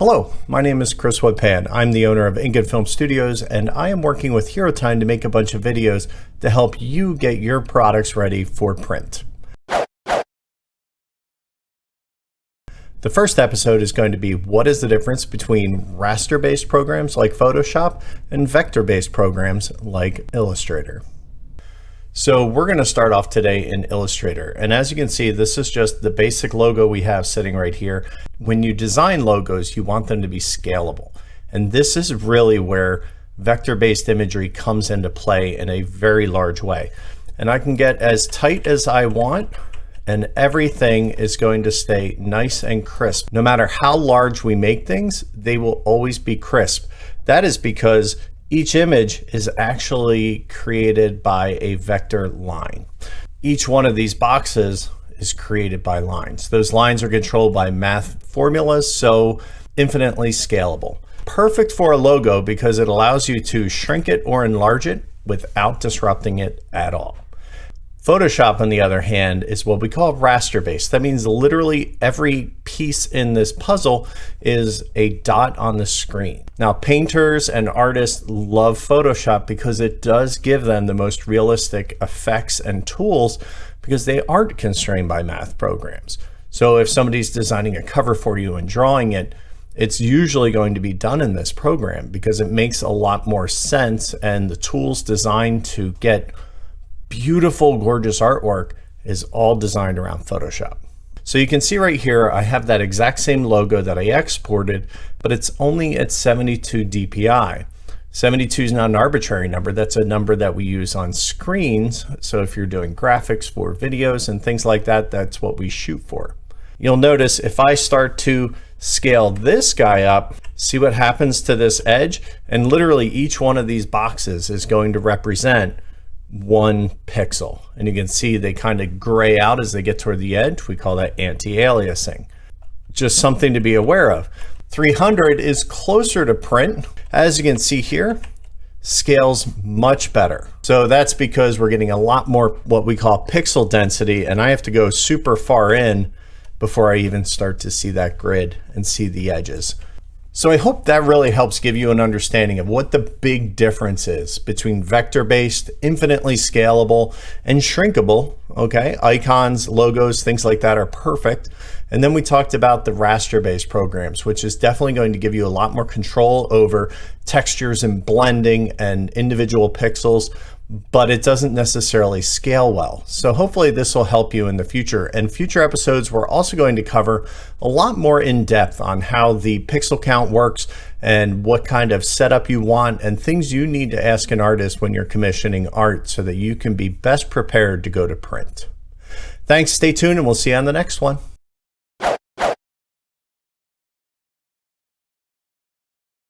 Hello, my name is Chris Woodpan. I'm the owner of Ink and Film Studios, and I am working with Hero Time to make a bunch of videos to help you get your products ready for print. The first episode is going to be what is the difference between raster-based programs like Photoshop and vector-based programs like Illustrator. So we're going to start off today in Illustrator, and as you can see, this is just the basic logo we have sitting right here. When you design logos, you want them to be scalable, and this is really where vector-based imagery comes into play in a very large way. And I can get as tight as I want, and everything is going to stay nice and crisp. No matter how large we make things, they will always be crisp. That is because each image is actually created by a vector line. Each one of these boxes is created by lines. Those lines are controlled by math formulas, so infinitely scalable. Perfect for a logo because it allows you to shrink it or enlarge it without disrupting it at all. Photoshop, on the other hand, is what we call raster-based. That means literally every piece in this puzzle is a dot on the screen. Now, painters and artists love Photoshop because it does give them the most realistic effects and tools because they aren't constrained by math programs. So if somebody's designing a cover for you and drawing it, it's usually going to be done in this program because it makes a lot more sense, and the tools designed to get beautiful, gorgeous artwork is all designed around Photoshop. So you can see right here, I have that exact same logo that I exported, but it's only at 72 DPI. 72 is not an arbitrary number. That's a number that we use on screens. So if you're doing graphics for videos and things like that, that's what we shoot for. You'll notice if I start to scale this guy up, see what happens to this edge? And literally each one of these boxes is going to represent 1 pixel, and you can see they kind of gray out as they get toward the edge. We call that anti-aliasing. Just something to be aware of. 300 is closer to print. As you can see here, scales much better. So that's because we're getting a lot more what we call pixel density, and I have to go super far in before I even start to see that grid and see the edges. So I hope that really helps give you an understanding of what the big difference is between vector-based, infinitely scalable, and shrinkable. Okay, icons, logos, things like that are perfect. And then we talked about the raster-based programs, which is definitely going to give you a lot more control over textures and blending and individual pixels, but it doesn't necessarily scale well. So hopefully this will help you in the future. And future episodes, we're also going to cover a lot more in depth on how the pixel count works and what kind of setup you want and things you need to ask an artist when you're commissioning art so that you can be best prepared to go to print. Thanks, stay tuned, and we'll see you on the next one.